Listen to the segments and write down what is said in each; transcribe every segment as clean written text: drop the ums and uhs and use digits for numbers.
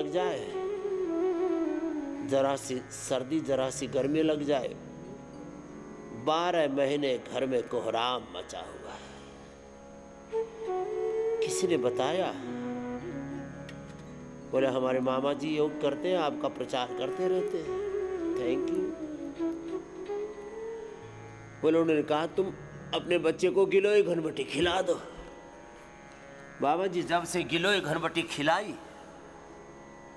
लग जाए, जरा सी सर्दी जरा सी गर्मी लग जाए, 12 महीने घर में कोहराम मचा हुआ है। किसी ने बताया, बोले हमारे मामा जी योग करते हैं, आपका प्रचार करते रहते हैं। Thank you. बोले उन्होंने कहा तुम अपने बच्चे को गिलोय घनबटी खिला दो। बाबा जी जब से गिलोय घनबटी खिलाई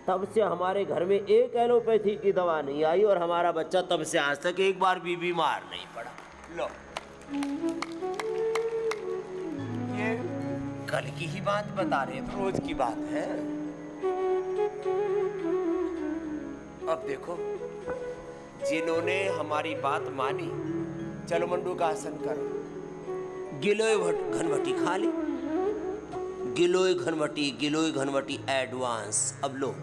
तब से हमारे घर में एक एलोपैथी की दवा नहीं आई और हमारा बच्चा तब से आज तक एक बार भी बीमार नहीं पड़ा। लो, ये कल की ही बात बता रहे, तो रोज की बात है। अब देखो, जिन्होंने हमारी बात मानी, चलो मंडूकासन करो, गिलोय घनबटी खा ली, गिलोय घनबटी एडवांस। अब लो,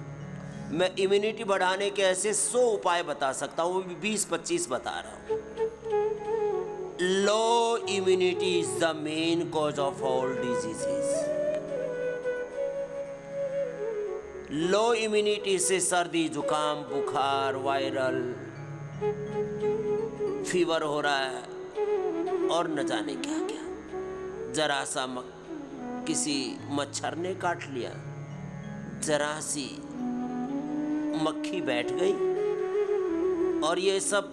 मैं इम्यूनिटी बढ़ाने के ऐसे 100 उपाय बता सकता हूँ, 20-25 बता रहा हूँ। लो immunity is the main cause of all diseases. Low immunity से सर्दी, जुकाम, बुखार, वायरल फीवर हो रहा है और न जाने क्या क्या। जरा सा किसी मच्छर ने काट लिया, जरा सी मक्खी बैठ गई और ये सब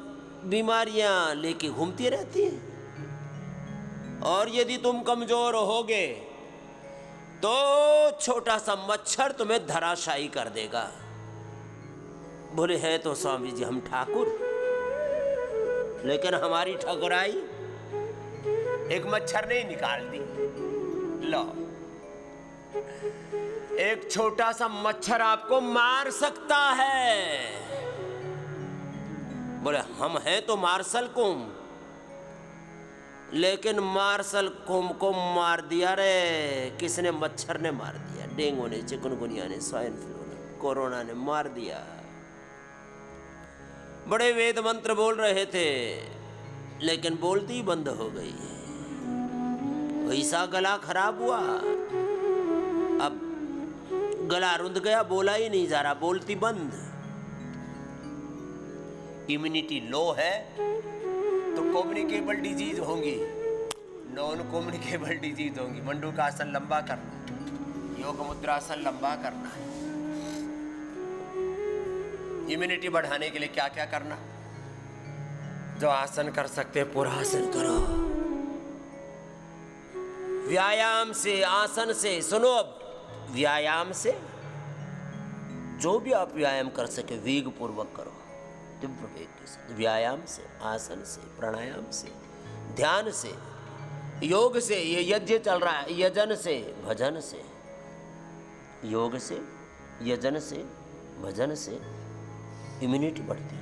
बीमारियां लेके घूमती रहती हैं। और यदि तुम कमजोर होगे तो छोटा सा मच्छर तुम्हें धराशायी कर देगा। बोले हैं तो स्वामी जी हम ठाकुर, लेकिन हमारी ठकुराई एक मच्छर ने ही निकाल दी। लो, एक छोटा सा मच्छर आपको मार सकता है। बोले हम हैं तो मार्शल कुम, लेकिन मार्शल कुम को मार दिया रे, किसने? मच्छर ने मार दिया। डेंगू ने, चिकनगुनिया ने, स्वाइन फ्लू ने, कोरोना ने मार दिया। बड़े वेद मंत्र बोल रहे थे, लेकिन बोलती ही बंद हो गई। वैसा गला खराब हुआ, अब गला रुंध गया, बोला ही नहीं जा रहा, बोलती बंद। इम्यूनिटी लो है तो कम्युनिकेबल डिजीज होंगी, नॉन कम्युनिकेबल डिजीज होंगी। मंडूकासन लंबा करना, योग मुद्रासन लंबा करना है। इम्यूनिटी बढ़ाने के लिए क्या क्या करना? जो आसन कर सकते हैं पूरा आसन करो, व्यायाम से, आसन से। सुनो, अब व्यायाम से, जो भी आप व्यायाम कर सके वेग पूर्वक करो, तीव्र वेग के साथ। व्यायाम से, आसन से, प्राणायाम से, ध्यान से, योग से, ये यज्ञ चल रहा है, यजन से, भजन से, योग से, यजन से, भजन से इम्यूनिटी बढ़ती है।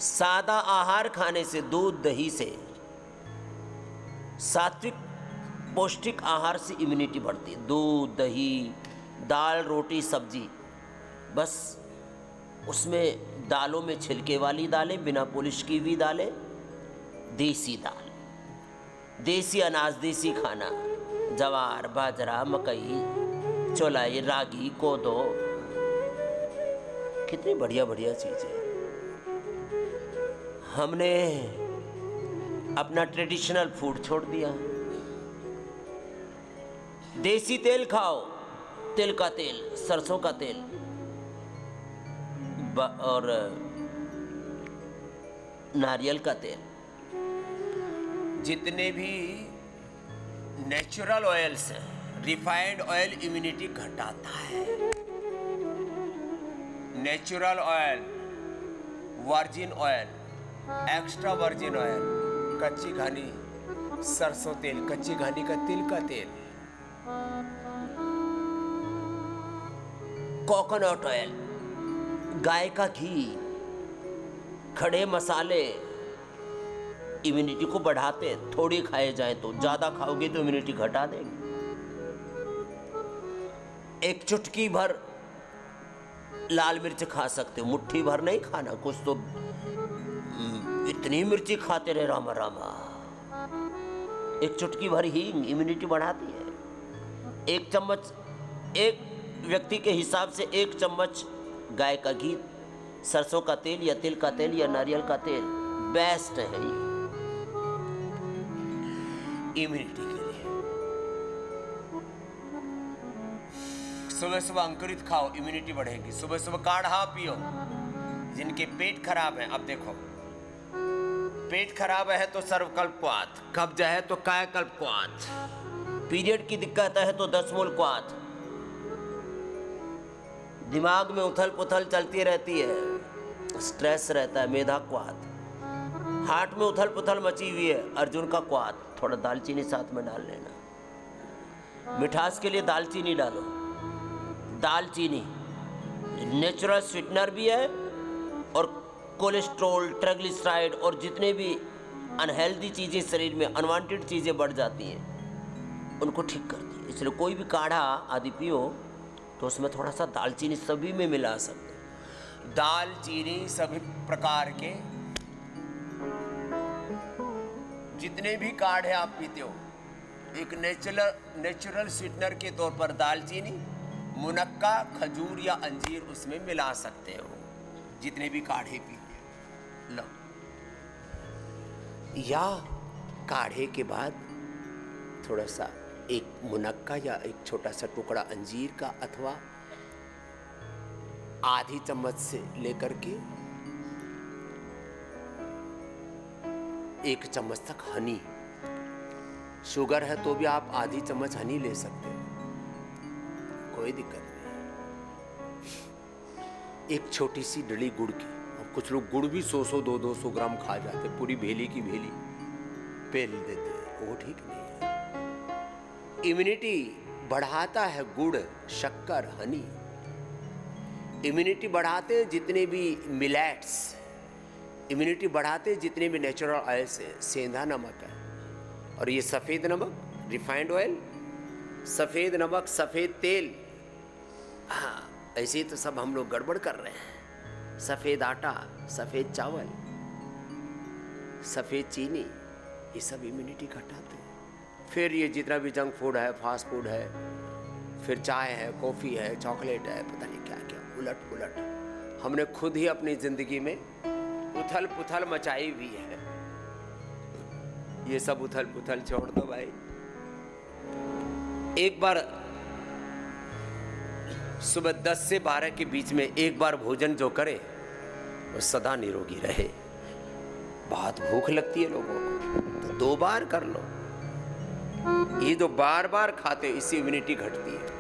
सादा आहार खाने से, दूध दही से, सात्विक पौष्टिक आहार से इम्यूनिटी बढ़ती है। दूध दही, दाल रोटी सब्जी, बस उसमें दालों में छिलके वाली दालें, बिना पॉलिश की हुई दालें, देसी दाल, देसी अनाज, देसी खाना, जवार, बाजरा, मकई, चौलाई, रागी, कोदो, कितनी बढ़िया बढ़िया चीजें। हमने अपना ट्रेडिशनल फूड छोड़ दिया। देसी तेल खाओ, तिल का तेल, सरसों का तेल और नारियल का तेल। जितने भी नेचुरल ऑयल्स हैं, रिफाइंड ऑयल इम्यूनिटी घटाता है। Natural oil, virgin oil, extra virgin oil, कच्ची घानी सरसों तेल, कच्ची घानी का तिल का तेल, कोकोनट ऑयल, गाय का घी, खड़े मसाले इम्यूनिटी को बढ़ाते हैं। थोड़ी खाए जाए तो, ज्यादा खाओगे तो इम्यूनिटी घटा देंगे। एक चुटकी भर लाल मिर्च खा सकते हो, मुट्ठी भर नहीं खाना। कुछ तो इतनी मिर्ची खाते रहे, रामा रामा। एक चुटकी भर हींग इम्यूनिटी बढ़ाती है। 1 चम्मच, एक व्यक्ति के हिसाब से 1 चम्मच गाय का घी, सरसों का तेल या तिल का तेल या नारियल का तेल बेस्ट है ये इम्यूनिटी के लिए। सुबह सुबह अंकुरित खाओ, इम्यूनिटी बढ़ेगी। सुबह सुबह काढ़ा पियो। जिनके पेट खराब है, अब देखो पेट खराब है तो सर्वकल्पवात, कब्ज है तो कायकल्पवात, पीरियड की दिक्कत है तो दशमूलवात, दिमाग में उथल पुथल चलती रहती है, स्ट्रेस रहता है, मेधाक्वात, हार्ट में उथल पुथल मची हुई है, अर्जुन का क्वात, थोड़ा दालचीनी साथ में डाल लेना। मिठास के लिए दालचीनी डालो। दालचीनी नेचुरल स्वीटनर भी है और कोलेस्ट्रॉल, ट्राइग्लिसराइड और जितने भी अनहेल्दी चीज़ें शरीर में, अनवांटेड चीज़ें बढ़ जाती हैं, उनको ठीक करती है। इसलिए कोई भी काढ़ा आदि पियो तो उसमें थोड़ा सा दालचीनी सभी में मिला सकते हैं। दालचीनी सभी प्रकार के जितने भी काढ़े आप पीते हो, एक नेचुरल स्वीटनर के तौर पर दालचीनी, मुनक्का, खजूर या अंजीर उसमें मिला सकते हो। जितने भी काढ़े पीते लो, या काढ़े के बाद थोड़ा सा एक मुनक्का या एक छोटा सा टुकड़ा अंजीर का, अथवा आधी चम्मच से लेकर के 1 चम्मच तक हनी। शुगर है तो भी आप आधी चम्मच हनी ले सकते हो, कोई दिक्कत नहीं। एक छोटी सी डली गुड़ की, और कुछ लोग गुड़ भी 100 200 ग्राम खा जाते, पूरी भेली की भेली पेल देते हैं, वो ठीक नहीं है। इम्यूनिटी बढ़ाता है गुड़, शक्कर, हनी। इम्यूनिटी बढ़ाते हैं जितने भी मिलेट्स, इम्यूनिटी बढ़ाते हैं जितने भी नेचुरल ऑयल्स हैं। सेंधा नमक है, और ये सफ़ेद नमक, रिफाइंड ऑयल, सफ़ेद नमक, सफ़ेद तेल। हाँ, ऐसे तो सब हम लोग गड़बड़ कर रहे हैं। सफ़ेद आटा, सफ़ेद चावल, सफ़ेद चीनी, ये सब इम्यूनिटी घटाते हैं। फिर ये जितना भी जंक फूड है, फास्ट फूड है, फिर चाय है, कॉफ़ी है, चॉकलेट है, पता नहीं क्या क्या, उलट पुलट हमने खुद ही अपनी ज़िंदगी में उथल पुथल मचाई हुई है। ये सब उथल पुथल छोड़ दो भाई। एक बार सुबह 10 से 12 के बीच में एक बार भोजन जो करे वो सदा निरोगी रहे। बहुत भूख लगती है लोगों को तो 2 बार कर लो। ये जो बार बार खाते इससे इम्यूनिटी घटती है।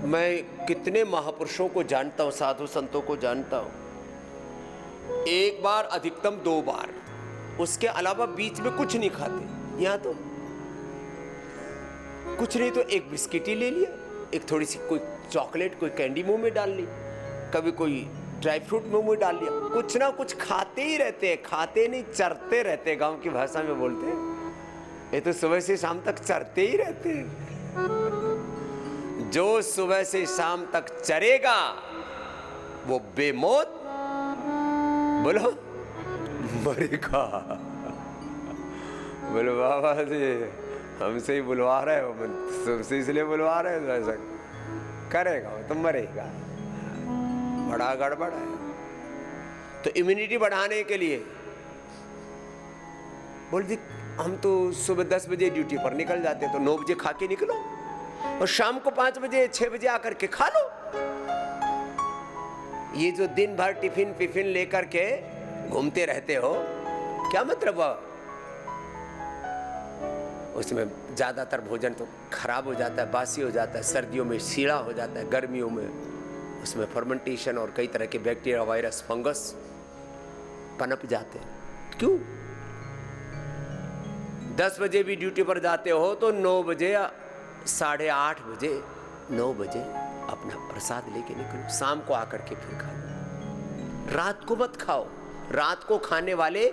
मैं कितने महापुरुषों को जानता हूं, साधु संतों को जानता हूं, 1 बार अधिकतम 2 बार, उसके अलावा बीच में कुछ नहीं खाते। यहां तो कुछ नहीं तो एक बिस्किट ही ले लिया, एक थोड़ी सी कोई चॉकलेट, कोई कैंडी मुंह में डाल ली, कभी कोई ड्राई फ्रूट मुंह में डाल लिया, कुछ ना कुछ खाते ही रहते हैं। खाते नहीं, चरते रहते हैं, गांव की भाषा में बोलते हैं। ये तो सुबह से शाम तक चरते ही रहते हैं। जो सुबह से शाम तक चरेगा वो बेमौत बोलो मरेगा। बोलो बाबा जी हमसे ही बुलवा रहे हो, तुमसे इसलिए बुलवा रहे हो, ऐसा करेगा वो तो मरेगा। बड़ा गड़बड़ है। तो इम्यूनिटी बढ़ाने के लिए बोल जी हम तो सुबह 10 बजे ड्यूटी पर निकल जाते, तो 9 बजे खा के निकलो और शाम को 5 बजे 6 बजे आकर के खा लो। ये जो दिन भर टिफिन पिफिन लेकर के घूमते रहते हो, क्या मतलब है? उसमें ज़्यादातर भोजन तो खराब हो जाता है, बासी हो जाता है, सर्दियों में सीढ़ा हो जाता है, गर्मियों में उसमें फर्मेंटेशन और कई तरह के बैक्टीरिया, वायरस, फंगस पनप जाते हैं। क्यों? 10 बजे भी ड्यूटी पर जाते हो तो 9 बजे या 8:30 बजे 9 बजे अपना प्रसाद लेके निकलो, शाम को आकर के फिर खाओ। रात को मत खाओ। रात को खाने वाले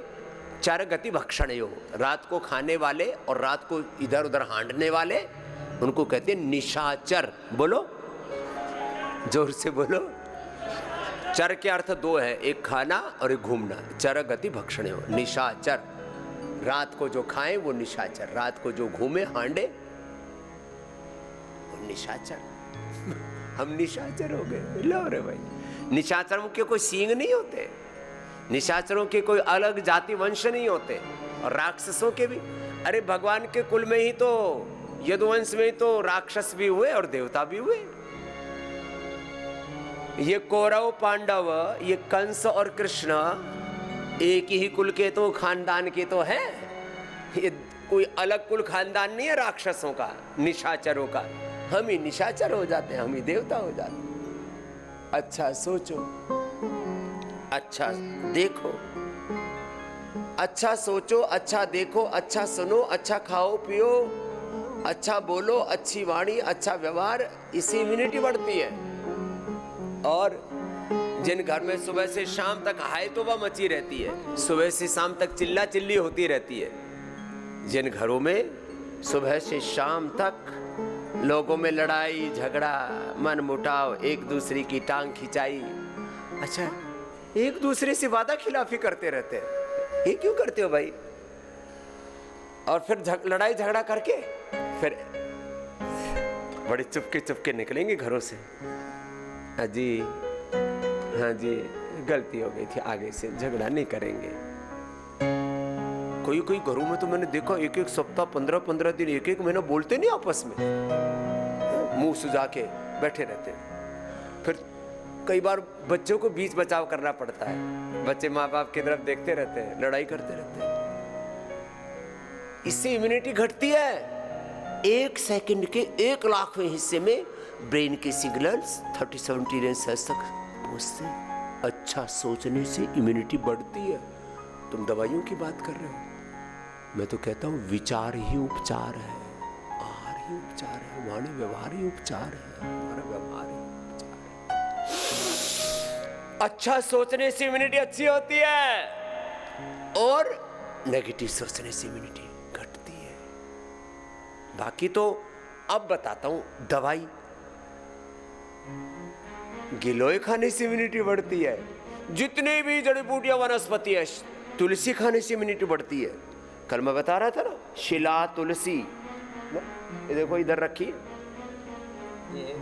चार गति भक्षण हो, रात को खाने वाले और रात को इधर उधर हांडने वाले उनको कहते हैं निशाचर। बोलो जोर से बोलो। चर के अर्थ 2 है, एक खाना और एक घूमना। चर गति भक्षण हो, निशाचर। रात को जो खाए वो निशाचर, रात को जो घूमे हांडे वो निशाचर। हम निशाचर हो गए। लो रे भाई, निशाचरों के कोई सींग नहीं होते, निशाचरों के कोई अलग जाति वंश नहीं होते, और राक्षसों के भी। अरे भगवान के कुल में ही तो, यदुवंश में ही तो राक्षस भी हुए और देवता भी हुए। ये कौरव पांडव, ये कंस और कृष्ण एक ही कुल के तो, खानदान के तो है। ये कोई अलग कुल खानदान नहीं है राक्षसों का, निशाचरों का। हम ही निशाचर हो जाते हैं, हम ही देवता हो जाते हैं। अच्छा सोचो, अच्छा देखो, अच्छा सोचो, अच्छा देखो, अच्छा सुनो, अच्छा खाओ पियो, अच्छा बोलो, अच्छी वाणी, अच्छा व्यवहार, इससे इम्यूनिटी बढ़ती है। और जिन घर में सुबह से शाम तक हाय तौबा मची रहती है, सुबह से शाम तक चिल्ला चिल्ली होती रहती है, जिन घरों में सुबह से शाम तक लोगों में लड़ाई झगड़ा, मन मुटाव, एक दूसरे की टांग खिंचाई, अच्छा एक दूसरे से वादा खिलाफी करते रहते हैं, ये क्यों करते हो भाई? और फिर लड़ाई झगड़ा करके फिर बड़े चुपके चुपके निकलेंगे घरों से। हाँ जी, हाँ जी, गलती हो गई थी, आगे से झगड़ा नहीं करेंगे। कोई कोई घरों में तो मैंने देखा एक एक सप्ताह, 15-15 दिन, एक एक महीना बोलते नहीं आपस में, मुंह सुजा के बैठे रहते हैं। फिर कई बार बच्चों को बीच बचाव करना पड़ता है, बच्चे माँ बाप की तरफ देखते रहते हैं, लड़ाई करते रहते हैं। इससे इम्यूनिटी घटती है। 1 सेकंड के 1 लाखवें हिस्से में ब्रेन के सिग्नल्स 30-70 सेल्स तक पहुंचते हैं। अच्छा सोचने से इम्यूनिटी बढ़ती है। तुम दवाइयों की बात कर रहे हो, मैं तो कहता हूं विचार ही उपचार है, आहार ही उपचार है, वाणी व्यवहार ही उपचार है, हमारा व्यवहार ही उपचार है। अच्छा सोचने से इम्यूनिटी अच्छी होती है, और नेगेटिव सोचने से इम्यूनिटी घटती है। बाकी तो अब बताता हूं, दवाई गिलोय खाने से इम्यूनिटी बढ़ती है, जितने भी जड़ी बूटियां वनस्पति है, तुलसी खाने से इम्यूनिटी बढ़ती है। कल मैं बता रहा था ना, शिला तुलसी, ये देखो इधर रखी, ये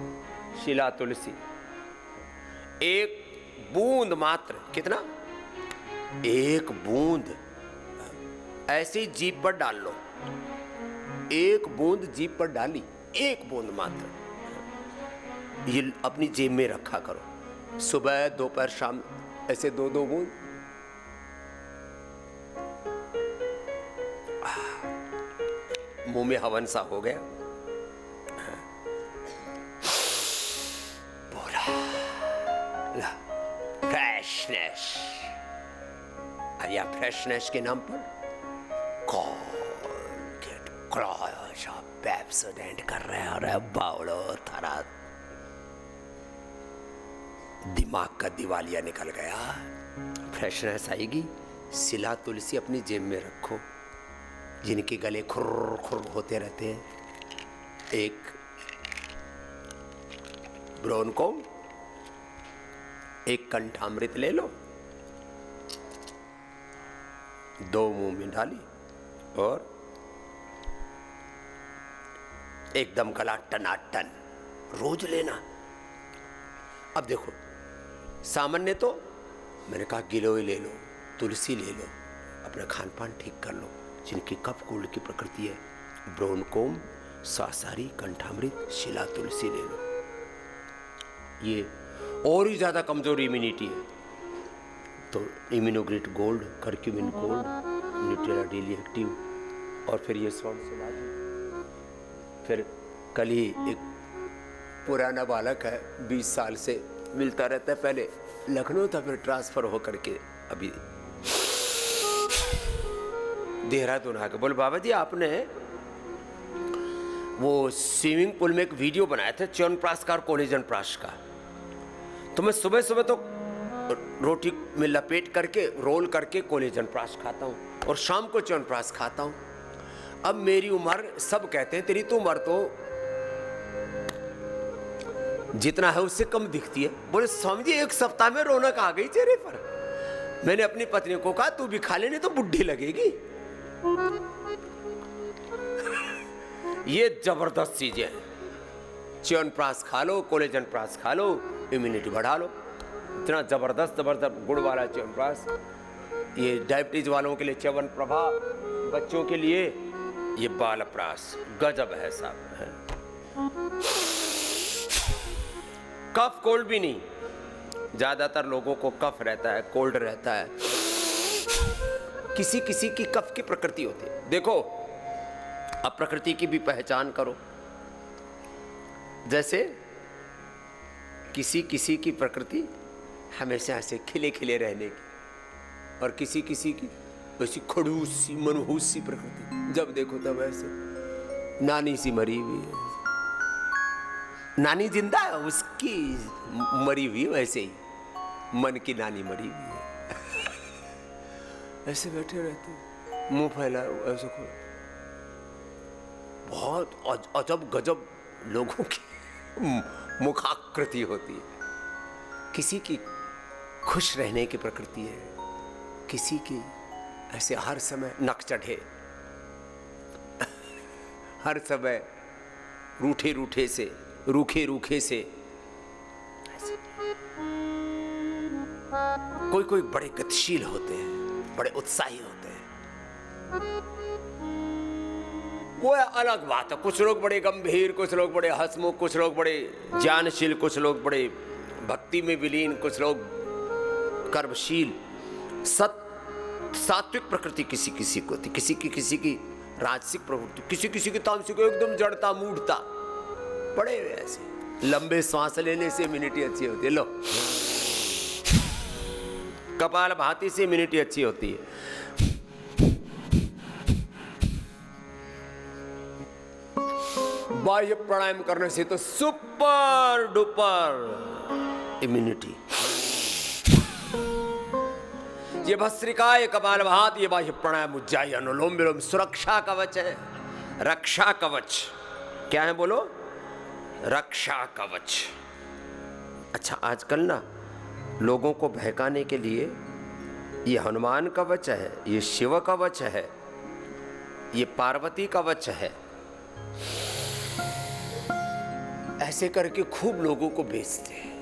शिला तुलसी, एक बूंद मात्र, कितना, 1 बूंद ऐसे जीभ पर डाल लो, 1 बूंद जीभ पर डाली, 1 बूंद मात्र, ये अपनी जेब में रखा करो, सुबह दोपहर शाम, ऐसे 2-2 बूंद। मुंह में हवन सा हो गया, पूरा फ्रेशनेस। या फ्रेशनेस के नाम पर कोलगेट क्रॉस पेप्सोडेंट कर रहे हैं, और बावड़ो थारा दिमाग का दिवालिया निकल गया। फ्रेशनेस आएगी। शिला तुलसी अपनी जेब में रखो, जिनके गले खुर खुर होते रहते हैं, 1 ब्रोनकोम, 1 कंठामृत ले लो, 2 मुंह में डाली, और एकदम गला टनाटन, रोज लेना। अब देखो, सामान्य तो मैंने कहा गिलोय ले लो, तुलसी ले लो, अपना खान पान ठीक कर लो। जिनकी कफ कोल्ड की प्रकृति है, ब्रोनकोम, स्वासारी, कंठामृत, शिला तुलसी ले लो। ये और ही ज्यादा कमजोर इम्यूनिटी है तो Immunogrit gold, curcumin gold, Nutrela daily active, और फिर ये स्वर्ण सुलाजी। फिर कल ही एक पुराना बालक है, 20 साल से मिलता रहता है, पहले लखनऊ था, फिर ट्रांसफर होकर के अभी देहरादून आ गए। बोले बाबा जी आपने वो स्विमिंग पूल में एक वीडियो बनाया था च्यवनप्राश का और कोलेजन प्राश का, तो मैं सुबह सुबह तो रोटी में लपेट करके रोल करके कोलेजन प्राश खाता हूँ, और शाम को च्यवनप्राश खाता हूँ। अब मेरी उम्र, सब कहते हैं तेरी तो उम्र तो जितना है उससे कम दिखती है। बोले स्वामी जी 1 सप्ताह में रौनक आ गई चेहरे पर। मैंने अपनी पत्नी को कहा तू भी खा ले, नहीं तो बुढ़ी लगेगी। ये जबरदस्त चीजें हैं। च्यवनप्राश खा लो, कोलेजन प्राश खा लो, इम्यूनिटी बढ़ा लो। इतना जबरदस्त जबरदस्त गुड़ वाला च्यवनप्राश। ये डायबिटीज वालों के लिए च्यवनप्रभा, बच्चों के लिए ये बालप्राश, गजब है साहब है। कफ कोल्ड भी नहीं, ज्यादातर लोगों को कफ रहता है, कोल्ड रहता है, किसी किसी की कफ की प्रकृति होती है। देखो अब प्रकृति की भी पहचान करो। जैसे किसी किसी की प्रकृति हमेशा ऐसे खिले खिले रहने की, और किसी किसी की वैसी खड़ूस सी मनहूस सी प्रकृति, जब देखो तब ऐसे। नानी सी मरी हुई है, नानी जिंदा है, उसकी मरी हुई वैसे ही मन की नानी मरी हुई है। ऐसे बैठे रहते, मुंह फैला ऐसे खोल। बहुत अजब गजब लोगों की मुखाकृति होती है। किसी की खुश रहने की प्रकृति है, किसी की ऐसे हर समय नक चढ़े, हर समय रूठे रूठे से, रूखे रूखे से। कोई कोई बड़े गतिशील होते हैं, बड़े उत्साही होते हैं, वो अलग बात है। कुछ लोग बड़े गंभीर, कुछ लोग बड़े हंसमुख, कुछ लोग बड़े ज्ञानशील, कुछ लोग बड़े भक्ति में विलीन, कुछ लोग कर्मशील। सात्विक प्रकृति किसी किसी को होती, किसी की राजसिक प्रवृत्ति, किसी की तामसिक, एकदम जड़ता मूढ़ता, बड़े ऐसे। लंबे सांस लेने से इम्यूनिटी अच्छी होती है। लो कपाल भाती से इम्यूनिटी अच्छी होती है। बाह्य प्राणायाम करने से तो सुपर डुपर इम्यूनिटी। ये भस्त्रिका, ये कपालभात, ये बाह्य प्राणायाम, उज्जाई, अनुलोम विलोम सुरक्षा कवच है, रक्षा कवच। क्या है बोलो? रक्षा कवच। अच्छा आजकल ना लोगों को बहकाने के लिए ये हनुमान कवच है, ये शिव कवच है, ये पार्वती कवच है, ऐसे करके खूब लोगों को बेचते हैं।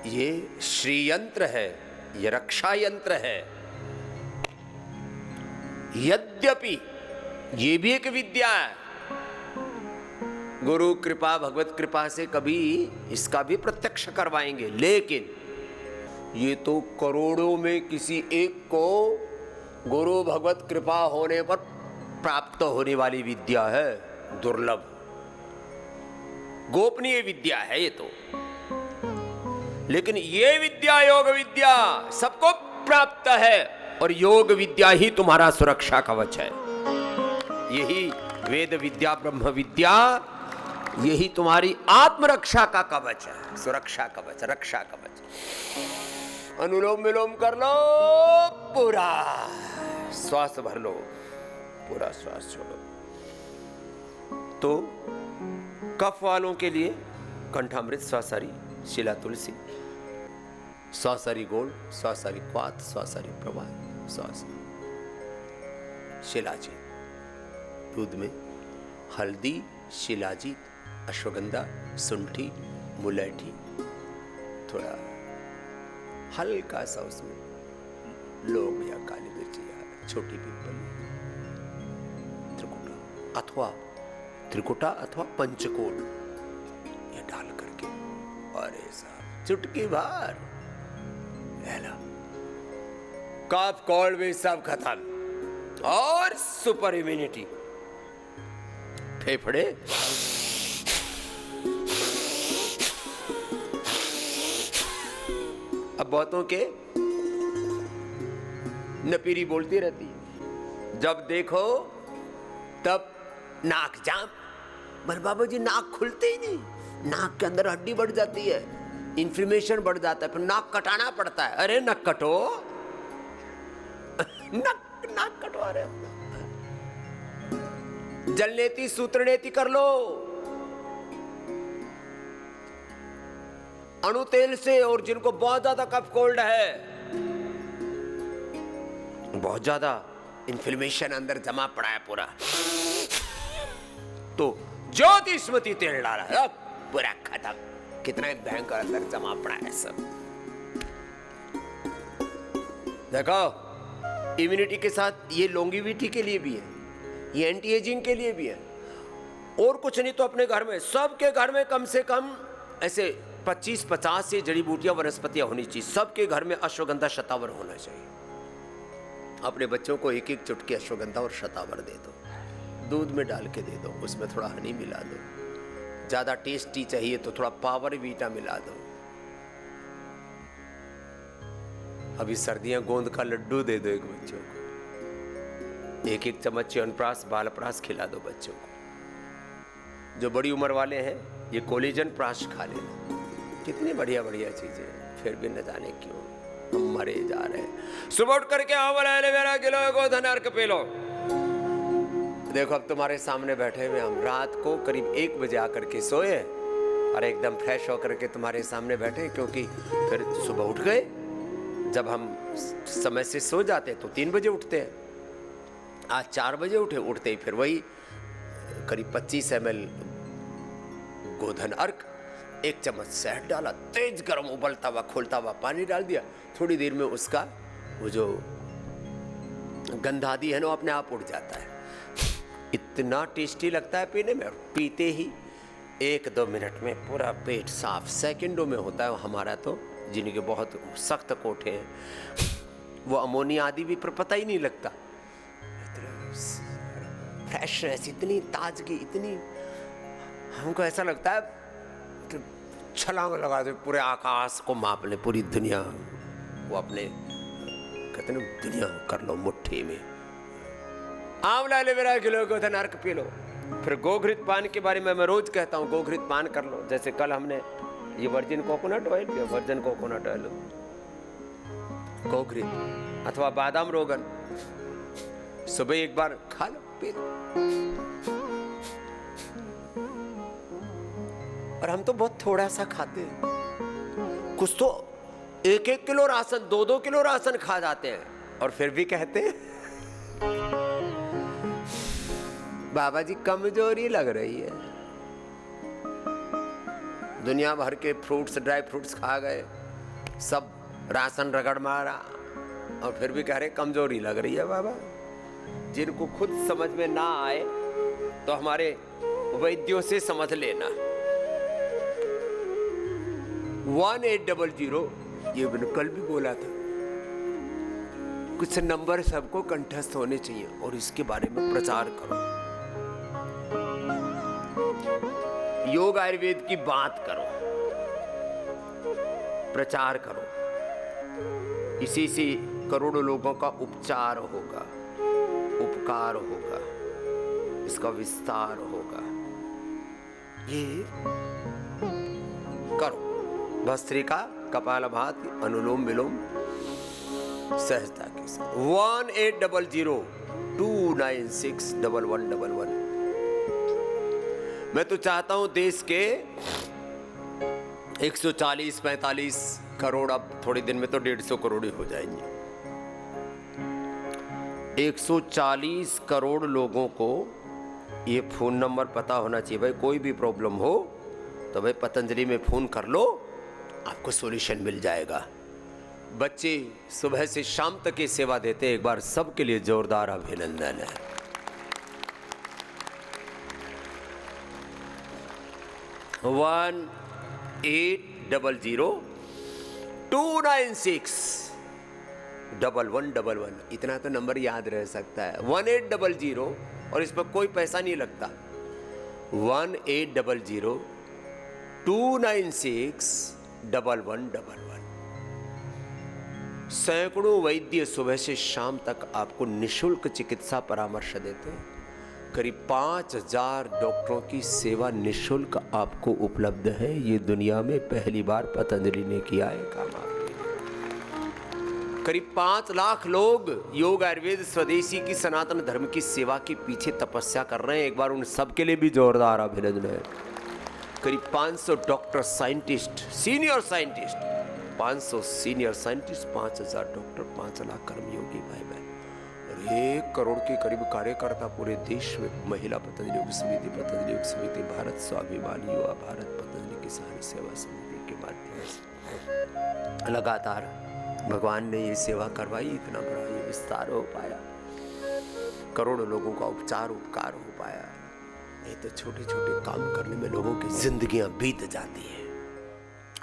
ये श्री यंत्र है, ये रक्षा यंत्र है। यद्यपि ये भी एक विद्या है, गुरु कृपा भगवत कृपा से कभी इसका भी प्रत्यक्ष करवाएंगे, लेकिन ये तो करोड़ों में किसी एक को गुरु भगवत कृपा होने पर प्राप्त होने वाली विद्या है, दुर्लभ गोपनीय विद्या है ये तो। लेकिन ये विद्या, योग विद्या सबको प्राप्त है, और योग विद्या ही तुम्हारा सुरक्षा कवच है। यही वेद विद्या, ब्रह्म विद्या, यही तुम्हारी आत्मरक्षा का कवच है, सुरक्षा कवच, रक्षा कवच। अनुलोम विलोम कर लो, पूरा श्वास भर लो, पूरा श्वास छोड़ो। तो कफ वालों के लिए कंठामृत, स्वासारी, शिला तुलसी, स्वासारी गोल्ड, स्वासारी क्वाथ, स्वासारी प्रवाह, स्वासारी शिलाजीत। दूध में हल्दी, शिलाजीत, अश्वगंधा, सुंठी, मुलैठी, थोड़ा हल्का सा उसमें लौंग या काली मिर्ची या छोटी पीपल, त्रिकुटा अथवा पंचकोल, ये डाल करके, अरे साहब चुटकी भर हेला, कफ कोल्ड भी सब खत्म, और सुपर इम्यूनिटी। फेफड़े अब बहुतों के नपीरी बोलती रहती है, जब देखो तब नाक जाम। बोले बाबू जी नाक खुलते ही नहीं, नाक के अंदर हड्डी बढ़ जाती है, इन्फ्लेमेशन बढ़ जाता है, फिर नाक कटाना पड़ता है। अरे नक कटो, नाक कटो, अरे जलनेती सूत्रनेती कर लो अणु तेल से। और जिनको बहुत ज्यादा कफ कोल्ड है, बहुत ज्यादा, इन्फ्लेमेशन अंदर जमा पड़ा है पूरा, तो ज्योति स्मृति तेल डाला, अब पूरा खत्म। कितना भयंकर अंदर जमा पड़ा है सब। देखो इम्यूनिटी के साथ ये लॉन्गिविटी के लिए भी है, ये एंटी एजिंग के लिए भी है, और कुछ नहीं तो अपने घर में, सबके घर में कम से कम ऐसे 25-50 से जड़ी बूटियां वनस्पतियां होनी चाहिए। सबके घर में अश्वगंधा शतावर होना चाहिए। अपने बच्चों को एक एक चुटकी अश्वगंधा और शतावर दे दो, दूध में डाल के दे दो, उसमें थोड़ा हनी मिला दो, ज़्यादा टेस्टी चाहिए तो थोड़ा पावर वीटा मिला दो। अभी सर्दियां, गोंद का लड्डू दे दो एक बच्चों को, एक एक चम्मच च्यवनप्राश बालप्राश खिला दो बच्चों को। जो बड़ी उम्र वाले हैं ये कोलेजन प्राश खा लेना। कितनी बढ़िया बढ़िया चीजें, फिर भी न जाने क्यों हम मरे जा रहे हैं। सुबह उठ करके आंवला एलोवेरा किलो गोधन अर्क पी लो। देखो अब तुम्हारे सामने बैठे हुए हम, रात को करीब 1 बजे आकर के सोए और एकदम फ्रेश होकर के तुम्हारे सामने बैठे, क्योंकि फिर सुबह उठ गए। जब हम समय से सो जाते तो 3 बजे उठते हैं। आज 4 बजे उठते ही फिर वही करीब 25 ml गोधन अर्क, 1 चम्मच शहद डाला, तेज गर्म उबलता हुआ खोलता हुआ पानी डाल दिया। थोड़ी देर में उसका वो जो गंधादी है ना अपने आप उड़ जाता है। इतना टेस्टी लगता है पीने में, और पीते ही 1-2 मिनट में पूरा पेट साफ, सेकंडों में होता है। हमारा तो जिनके बहुत सख्त कोठे हैं वो अमोनिया आदि भी पर पता ही नहीं लगता। फ्रेशनेस, इतनी ताजगी, इतनी, हमको ऐसा लगता है कि छलांग लगा दे, पूरे आकाश को माप ले, पूरी दुनिया वो अपने कहते ना दुनिया कर लो मुट्ठी में। आंवला एलोवेरा किलो गोधन अर्क पी लो। फिर गोघृत पान के बारे में मैं रोज कहता हूँ, गोघृत पान कर लो। जैसे कल हमने ये वर्जिन कोकोनट ऑयल पिया, वर्जिन कोकोनट ऑयल, गोघृत अथवा बादाम रोगन, सुबह एक बार खा लो, पी लो। और हम तो बहुत थोड़ा सा खाते हैं, कुछ तो 1-1 किलो राशन, 2-2 किलो राशन खा जाते हैं, और फिर भी कहते हैं बाबा जी कमजोरी लग रही है। दुनिया भर के फ्रूट्स, ड्राई फ्रूट्स खा गए, सब राशन रगड़ मारा, और फिर भी कह रहे कमजोरी लग रही है बाबा। जिनको खुद समझ में ना आए तो हमारे वैद्यों से समझ लेना। 1800, ये मैंने कल भी बोला था, कुछ नंबर सबको कंठस्थ होने चाहिए, और इसके बारे में प्रचार करो। योग आयुर्वेद की बात करो, प्रचार करो। इसी से करोड़ों लोगों का उपचार होगा, उपकार होगा, इसका विस्तार होगा। ये करो। भस्त्रिका, कपालभाति, अनुलोम विलोम सहजता के साथ। 1800-296-1111। मैं तो चाहता हूं देश के 140-45 करोड़, अब थोड़े दिन में तो 150 करोड़ ही हो जाएंगे, 140 करोड़ लोगों को ये फोन नंबर पता होना चाहिए। भाई कोई भी प्रॉब्लम हो तो भाई पतंजलि में फोन कर लो, आपको सॉल्यूशन मिल जाएगा। बच्चे सुबह से शाम तक ये सेवा देते हैं। एक बार सबके लिए जोरदार अभिनंदन है। वन 1800-296-1111। इतना तो नंबर याद रह सकता है, 1800, और इस पर कोई पैसा नहीं लगता। 1800-296-1111। सैकड़ों वैद्य सुबह से शाम तक आपको निशुल्क चिकित्सा परामर्श देते हैं। करीब 5000 डॉक्टरों की सेवा निशुल्क आपको उपलब्ध है। ये दुनिया में पहली बार पतंजलि ने किया है काम आपके लिए। करीब 5 लाख लोग योग आयुर्वेद स्वदेशी की सनातन धर्म की सेवा के पीछे तपस्या कर रहे हैं। एक बार उन सबके लिए भी जोरदार अभिनंदन है। करीब 500 doctor, scientist, senior scientist, 500 senior scientist, 5000 doctor, 5 lakh कर्मयोगी भाई बहन, और 1 करोड़ के करीब कार्यकर्ता पूरे देश में, महिला पतंजलि योग समिति, भारत स्वाभिमान युवा भारत, पतंजलि किसान सेवा समिति के माध्यम से लगातार भगवान ने ये सेवा करवाई, इतना बड़ा ये विस्तार हो पाया, करोड़ों लोगों का उपकार हो पाया। नहीं तो छोटे छोटे काम करने में लोगों की जिंदगियां बीत जाती हैं।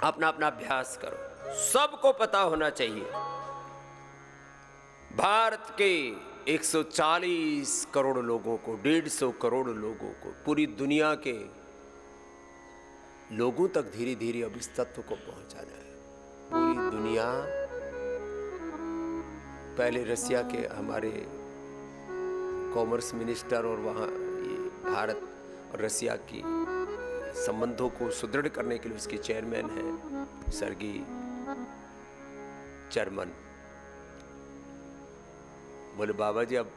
अपना अपना अभ्यास करो, सबको पता होना चाहिए भारत के 140 करोड़ लोगों को, 150 करोड़ लोगों को, पूरी दुनिया के लोगों तक धीरे धीरे अब इस तत्व को पहुंचाना है। पूरी दुनिया, पहले रसिया के हमारे कॉमर्स मिनिस्टर और वहाँ ये भारत और रसिया की संबंधों को सुदृढ़ करने के लिए उसके चेयरमैन हैं सर्गी चर्मन। बोले बाबा जी अब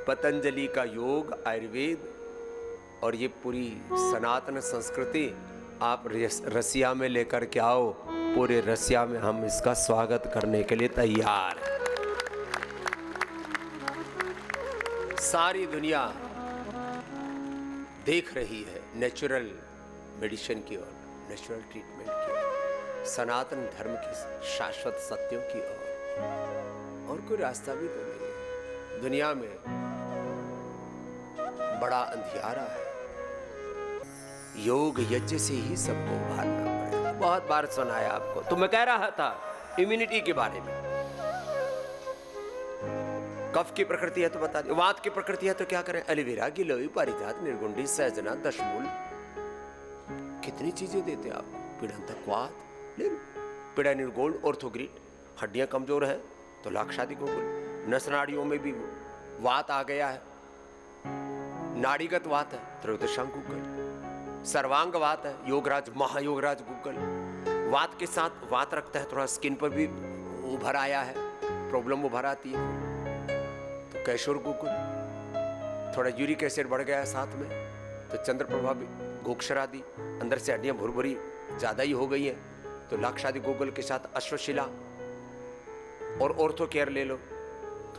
पतंजलि का योग, आयुर्वेद और ये पूरी सनातन संस्कृति आप रसिया में लेकर के आओ, पूरे रसिया में हम इसका स्वागत करने के लिए तैयार हैं। सारी दुनिया देख रही है नेचुरल मेडिसिन की ओर, नेचुरल ट्रीटमेंट की ओर, सनातन धर्म की शाश्वत सत्यों की ओर। और कोई रास्ता भी तो नहीं है। दुनिया में बड़ा अंधियारा है, योग यज्ञ से ही सबको उभारना पड़ेगा। बहुत बार सुनाया आपको, तो मैं कह रहा था इम्यूनिटी के बारे में। कफ की प्रकृति है तो बता दें, वात की प्रकृति है तो क्या करें? एलोवेरा, गिलोय, पारिजात, निर्गुंडी, सहजना, दशमूल, कितनी चीजें देते हैं आपको। पीड़ांतक वात ले लो, पीड़ा निर्गोल्ड, ऑर्थोग्रिड। हड्डियां कमजोर है तो लाक्षादि गोकुल। नस नाड़ियों में भी वात आ गया है, नाड़ीगत वात है त्रयोदशांग गूगल। सर्वांग वात है योगराज, महायोगराज गूगल। वात के साथ वात रखता है, थोड़ा स्किन पर भी उभर आया है, प्रॉब्लम उभर आती है तो कैशोर गूगल। थोड़ा यूरिक एसिड बढ़ गया है साथ में तो चंद्रप्रभा भी, गोक्षरादि, अंदर से हड्डियां भुरभुरी ज्यादा ही हो गई है तो लाक्षादि गूगल के साथ अश्वशिला और ऑर्थो केयर ले लो।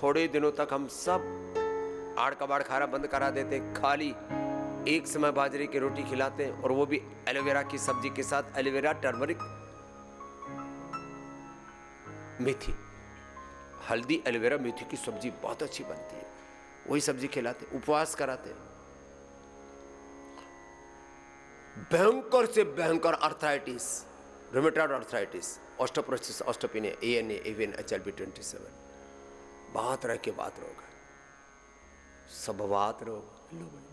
थोड़े दिनों तक हम सब आड़ कबाड़ खाना बंद करा देते, खाली एक समय बाजरे की रोटी खिलाते हैं और वो भी एलोवेरा की सब्जी के साथ। एलोवेरा, टर्मरिक, मेथी, हल्दी, एलोवेरा, मेथी की सब्जी बहुत अच्छी बनती है, वही सब्जी खिलाते, उपवास कराते। भयंकर से भयंकर arthritis, rheumatoid arthritis, osteoporosis, osteopenia, ANA, AVN, HLB27, बहुत तरह के वात रोग है। सब वात रोग,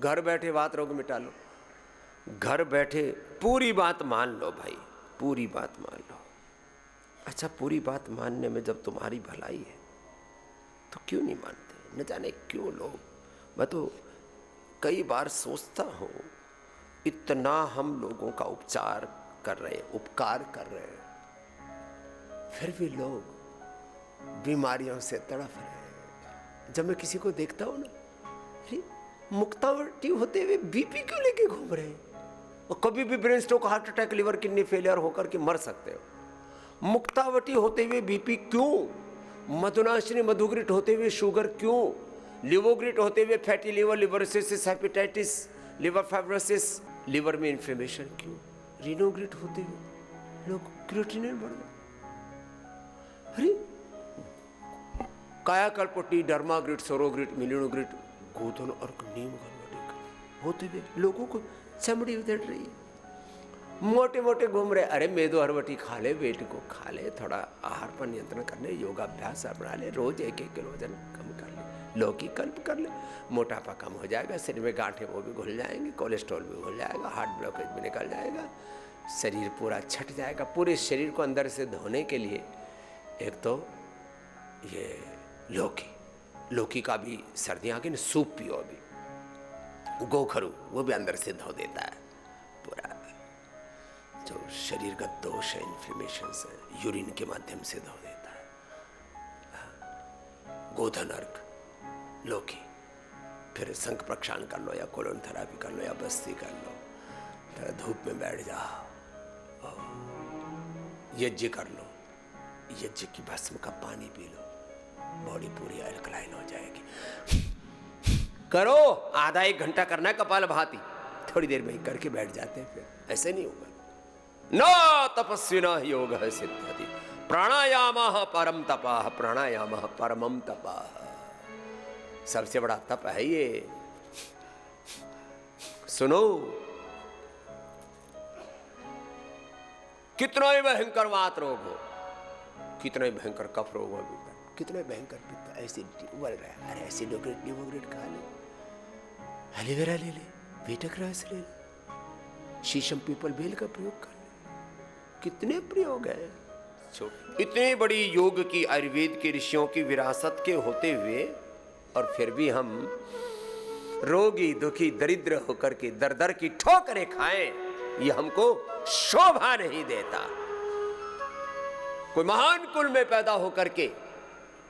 घर बैठे वात रोग मिटा लो, घर बैठे पूरी बात मान लो भाई, पूरी बात मान लो। अच्छा, पूरी बात मानने में जब तुम्हारी भलाई है तो क्यों नहीं मानते? न जाने क्यों लोग। मैं तो कई बार सोचता हूँ, इतना हम लोगों का उपचार कर रहे हैं, उपकार कर रहे हैं, फिर भी लोग बीमारियों से तड़फ रहे हैं। जब मैं किसी को देखता हूँ ना, मुक्तावटी होते हुए बीपी क्यों लेके घूम रहे हैं? और कभी भी brain stroke, heart attack, liver kidney failure होकर के मर सकते हो। मुक्तावटी होते हुए बीपी क्यों? मधुनाशिनी, मधुग्रिट होते हुए शुगर क्यों? लिवोग्रिट होते हुए फैटी लिवर, लिवरोसिस, हेपेटाइटिस, लिवर फाइब्रोसिस, लिवर में इन्फ्लेमेशन क्यों? रिनोग्रिट होते हुए लोग क्रिएटिनिन बढ़ गए। अरे कायाकल्पटी, डर्माग्रिट, सोरोग्रिट, मिलिनोग्रिट, गोधन और नीम गलवटिक होते हुए लोगों को चमड़ी उधड़ रही है, मोटे मोटे घूम रहे। अरे मेदो हरवटी खा ले, वेट को खा ले, थोड़ा आहार पर नियंत्रण कर ले, योगाभ्यास अपना ले, रोज 1-1 किलो वजन कम कर ले, लौकी कल्प कर ले, मोटापा कम हो जाएगा, शरीर में गांठें वो भी घुल जाएंगी, कोलेस्ट्रॉल भी घुल जाएगा, हार्ट ब्लॉकेज भी निकल जाएगा, शरीर पूरा छट जाएगा। पूरे शरीर को अंदर से धोने के लिए एक तो ये लौकी का भी सर्दियाँ की सूप पियो, अभी गोखरू वो भी अंदर से धो देता है पूरा जो शरीर का दोष है, इन्फ्लेमेशन है, यूरिन के माध्यम से धो देता है। गोधन अर्क, लौकी, फिर शंख प्रक्षालन कर लो या कोलोन थेरापी कर लो या बस्ती कर लो, फिर धूप में बैठ जाओ, यज्ञ कर लो, यज्ञ की भस्म का पानी पी लो, बॉडी पूरी अल्कलाइन हो जाएगी। करो, आधा एक घंटा करना है कपालभाति, थोड़ी देर में ही करके बैठ जाते हैं, फिर ऐसे नहीं होगा। न तपस्विना योग सिद्ध्यति, प्राणायाम परम तपा, प्राणायाम परमम तपा। सबसे बड़ा तप है ये। सुनो, कितना ही भयंकर वात रोग हो, कितना ही भयंकर कफ रोग हो, कितना भयंकर पित्त एसिडिटी उबल रहा है, अरे एसिडोग्रेट न्यूमोग्रेट खा ले, एलोवेरा ले ले, बेटक रस ले ले, शीशम पीपल बेल का प्रयोग कर ले, कितने प्रयोग है। इतनी बड़ी योग की आयुर्वेद के ऋषियों की विरासत के होते हुए और फिर भी हम रोगी दुखी दरिद्र होकर के दर दर की ठोकरें खाएं, ये हमको शोभा नहीं देता। कोई महान कुल में पैदा होकर के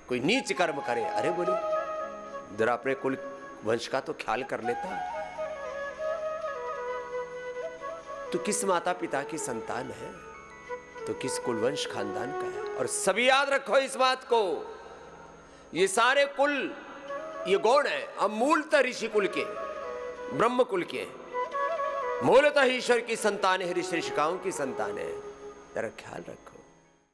कोई नीच कर्म करे, अरे बोले जरा अपने कुल वंश का तो ख्याल कर लेता। तो किस माता पिता की संतान है, तो किस कुलवंश खानदान का है। और सभी याद रखो इस बात को, ये सारे कुल ये गौण है, हम मूलतः ऋषि कुल के, ब्रह्म कुल के, मूलतः ईश्वर की संतान है, ऋषि ऋषिकाओं की संतान है। जरा ख्याल रखो।